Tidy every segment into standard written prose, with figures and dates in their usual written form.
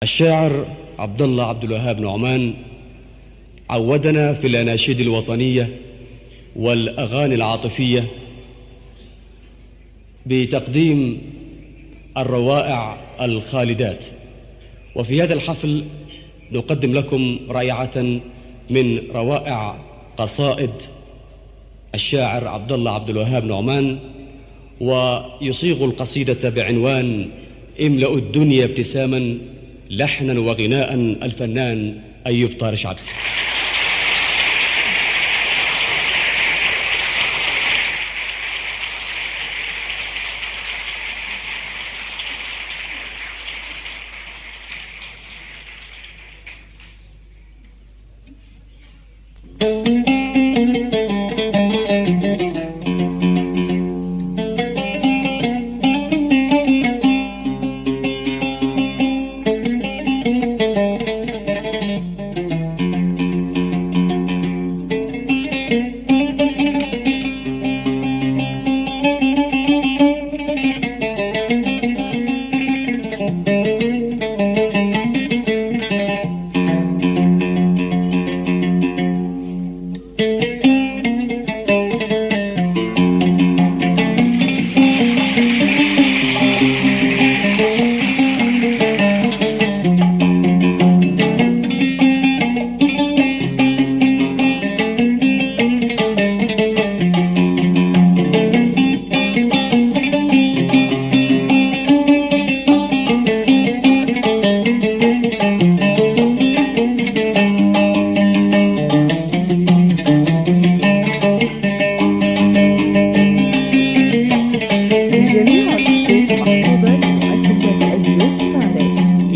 الشاعر عبد الله عبد الوهاب نعمان عودنا في الأناشيد الوطنية والأغاني العاطفية بتقديم الروائع الخالدات، وفي هذا الحفل نقدم لكم رائعة من روائع قصائد الشاعر عبد الله عبد الوهاب نعمان، ويصيغ القصيدة بعنوان املأ الدنيا ابتساما، لحنا وغناء الفنان أيوب طارش عبسي.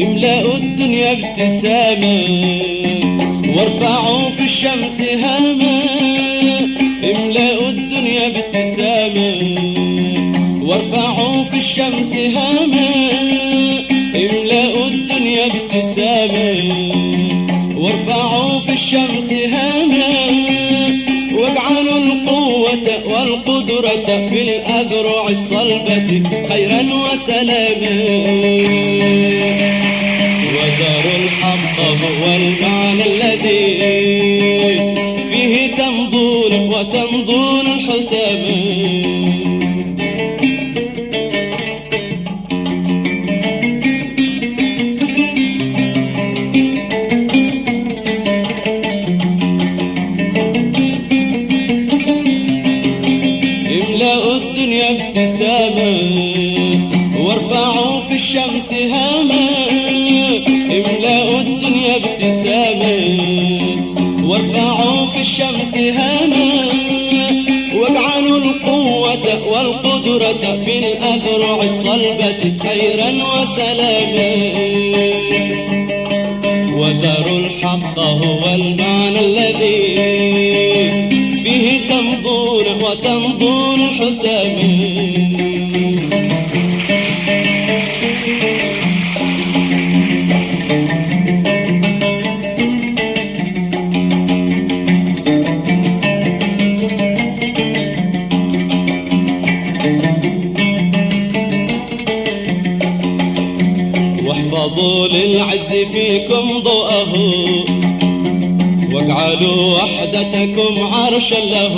املأوا الدنيا ابتسامة وارفعوا في الشمس هامة، املأوا الدنيا ابتسامة وارفعوا في الشمس هامة، املأوا الدنيا ابتسامة وارفعوا في الشمس هامة، واجعلوا القوة والقدرة في الأذرع الصلبة خيرا وسلاما، ودار الحق هو المعنى الذي فيه تمضون وتمضون الحسامة. املأوا الدنيا ابتسامة وارفعوا في الشمس هامة، املأوا الدنيا ابتسامة وارفعوا في الشمس هامة، واجعلوا القوة والقدرة في الأذرع الصلبة خيرا وسلاما، ودار الحق هو المعنى الذي فيه تمضون وتمضون الحسامة. واحفظوا للعز فيكم ضوءه، واجعلوا وحدتكم عرشا له،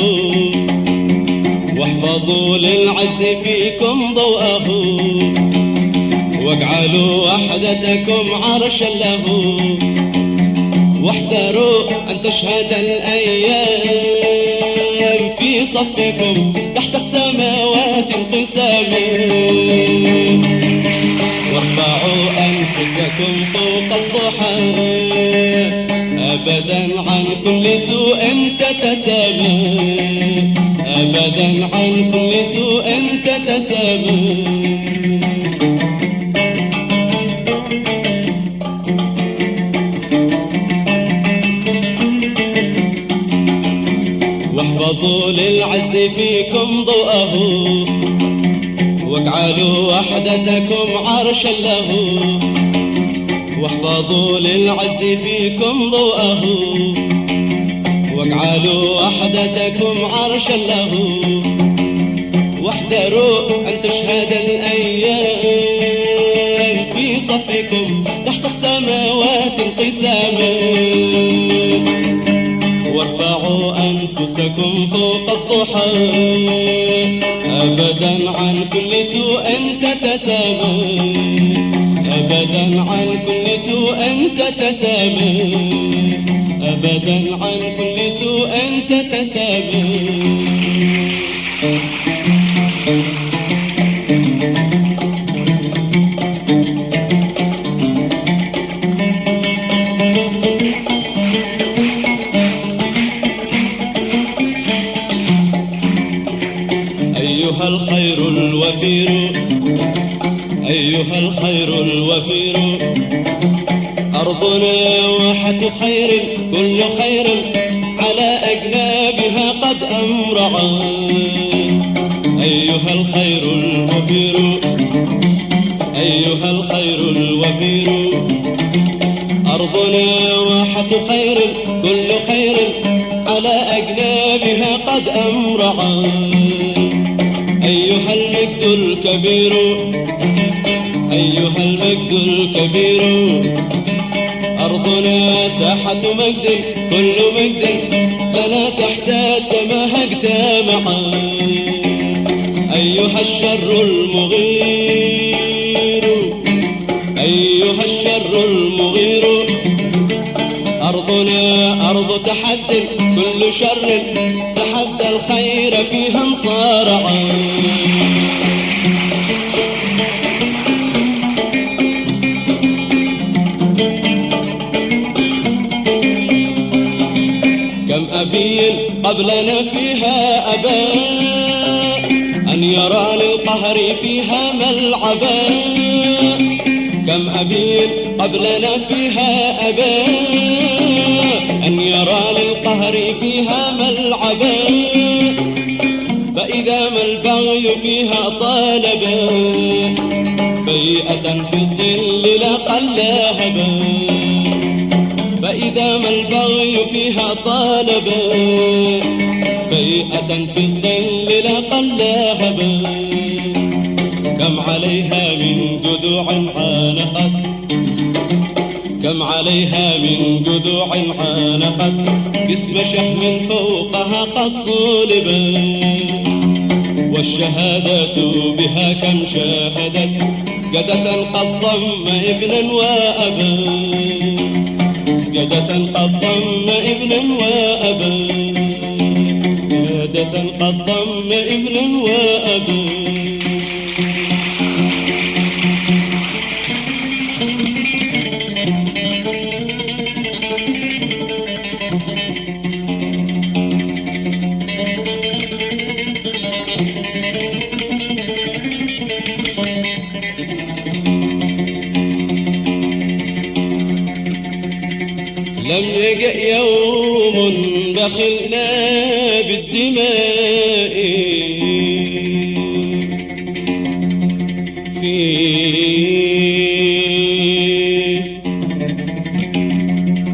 واحفظوا للعز فيكم ضوءه، واجعلوا وحدتكم عرشا له، واحذروا أن تشهد الأيام في صفكم تحت السماوات انقساما، وارفعوا أنفسكم فوق الضحى أبدا عن كل سوء تتسامى، أبدا عن كل سوء تتسامى. واحفظوا للعز فيكم ضوءه، واجعلوا وحدتكم عرشا له، واحفظوا للعز فيكم ضوءه، واجعلوا وحدتكم عرشا له، واحذروا أن تشهد الأيام في صفكم تحت السماء السماوات انقساما وارفعوا أنفسكم فوق الضحى أبدا عن كل سوء تتسامى أبدا عن كل سوء تتسامى أبدا عن كل سوء تتسامى أيها الخير الوفير أيها الخير الوفير أرضنا واحة خير كل خير على أجنابها قد أمرعا أيها الخير الوفير أيها الخير الوفير أرضنا واحة خير كل خير على أجنابها قد أمرعا أيها المجد الكبير أيها المجد الكبير أرضنا ساحة مجد كل مجد لنا تحت سماها اجتمعا أيها الشر المغير أيها الشر المغير أرضنا أرض تحدي كل شر تحدى الخير فيها انصارعا كم أبي قبلنا فيها أبى أن يرى للقهر فيها ملعبا كم أبي قبلنا فيها أبى أن يرى للقهر فيها ملعبا فإذا ما البغي فيها طالبا فيئة في الظل لقى اللهبا فإذا ما البغي فيها طالبا فيئة في الظل لقى اللهبا كم عليها من جذوع عانقت كم عليها من جذوع عانقت جسم شهم فوقها قد صلبا والشهادات بها كم شاهدت جدثا قد ضم ابنا وأبا جدثا قد ضم ابنا وأبا جدثا قد ضم ابنا وأبا لم يجأ يوم بخلنا بالدماء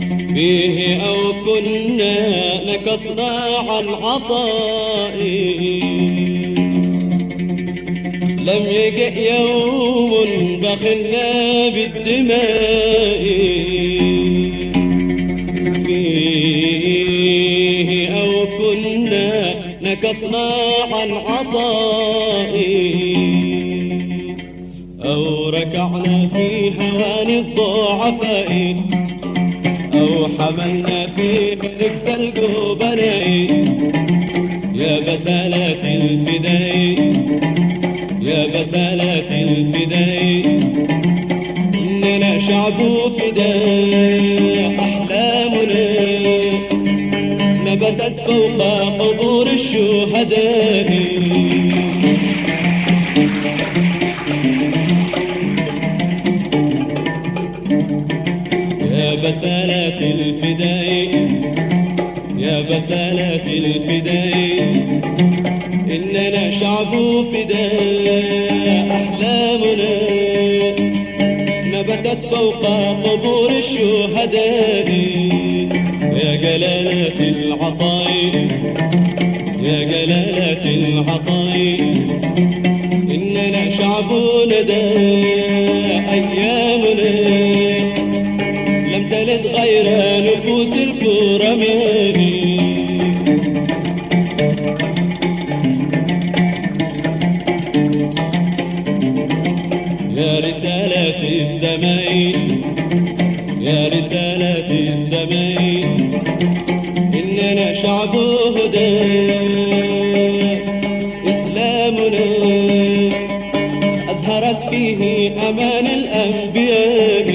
فيه أو كنا نكصنا عن عطاء لم يجأ يوم بخلنا بالدماء نكصنا عن عطاء أو ركعنا في هوان الضعفاء أو حملنا في ركس الجبناء يا بسالات الفداء يا بسالات الفداء إننا شعب فداء أحلامنا نبتت فوق قبور الشهداء يا بسالات الفداء يا بسالات الفداء إننا شعب فداء أحلامنا نبتت فوق قبور الشهداء يا جلالة العطاء يا جلالة العطاء إننا شعب ندى أيامنا تجد غير نفوس الكرماء. يا رسالة السماء، يا رسالة السماء، إننا شعب هدى، إسلامنا أزهرت فيه أمان الأنبياء.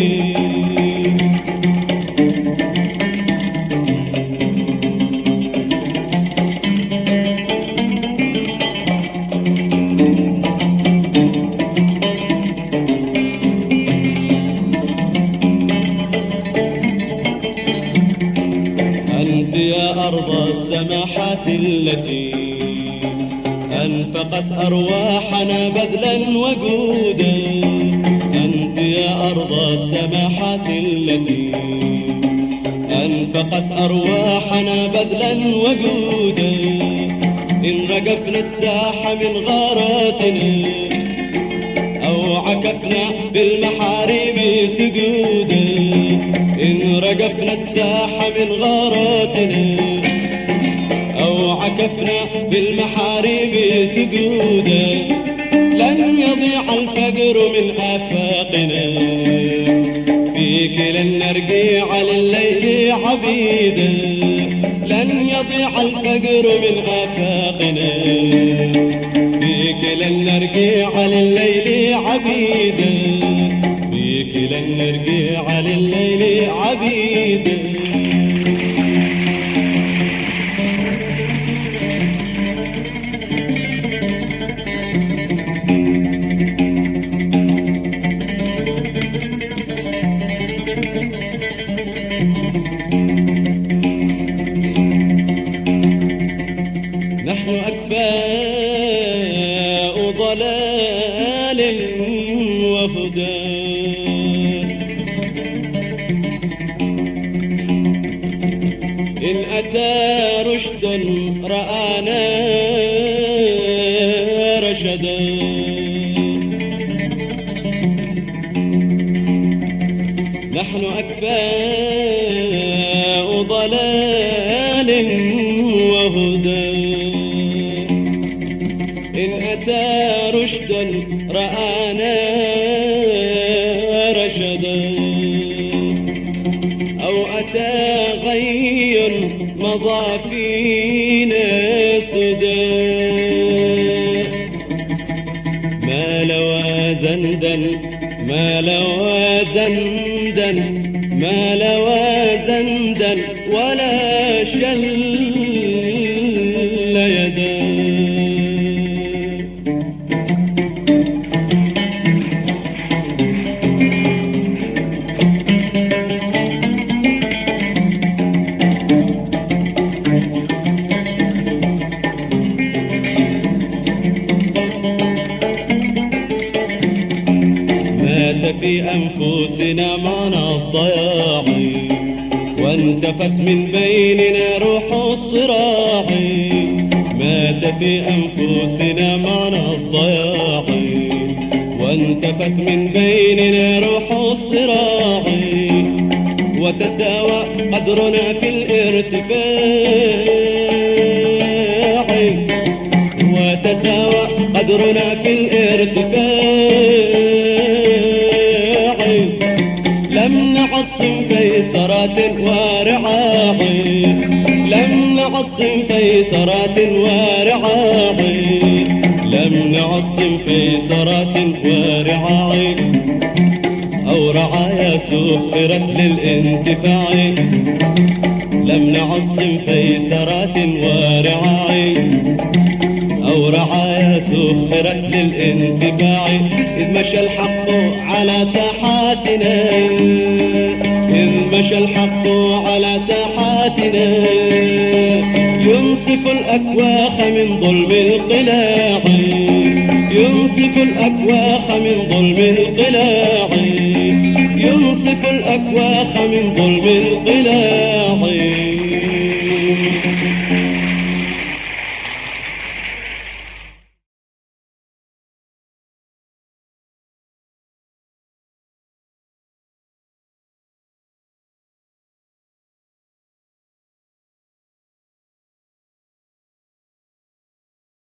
أنت يا أرض السماحات التي أنفقت أرواحنا بذلا وجودا. أنت يا أرض السماحات التي أنفقت أرواحنا بذلا وجودا. إن رجفنا الساحة من غاراتنا أو عكفنا بالمحاريب سجودا. إن رجفنا الساحة من غاراتنا أو عكفنا بالمحاريب سجودا، لن يضيع الفجر من آفاقنا، فيك لن نرجع لليل عبيدا. لن يضيع الفجر من آفاقنا، فيك لن نرجع لليل عبيدا. فيك لن نرجع لليل عبيدا. نحن أكفاء ضلال وهدى، إن أتى رشد رآنا رشدا. نحن أكفاء ضلال وهدى، إن أتى رشدا رآنا رشدا. أو أتى غي مضى فينا سدى، ما لوى زندا ما لوى زندا ما لوى زندا ولا شل يدا. في أنفسنا معنى الضياع، وانتفت من بيننا روح الصراع. مات في أنفسنا معنى الضياع، وانتفت من بيننا روح الصراع. وتساوى قدرنا في الارتفاع، وتساوى قدرنا في الارتفاع. لم نعد صنفي سرات ورعاع، لم نعد صنفي سرات ورعاع. لم نعد صنفي سرات ورعاع، أو رعايا سخرت للانتفاع. لم نعد صنفي سرات ورعاع، أو رعايا سخرت للانتفاع. إذ مشى الحق على ساحاتنا، إذ مشى الحق على ساحاتنا، ينصف الأكواخ من ظلم القلاع، ينصف الأكواخ من ظلم القلاع، ينصف الأكواخ من ظلم القلاع.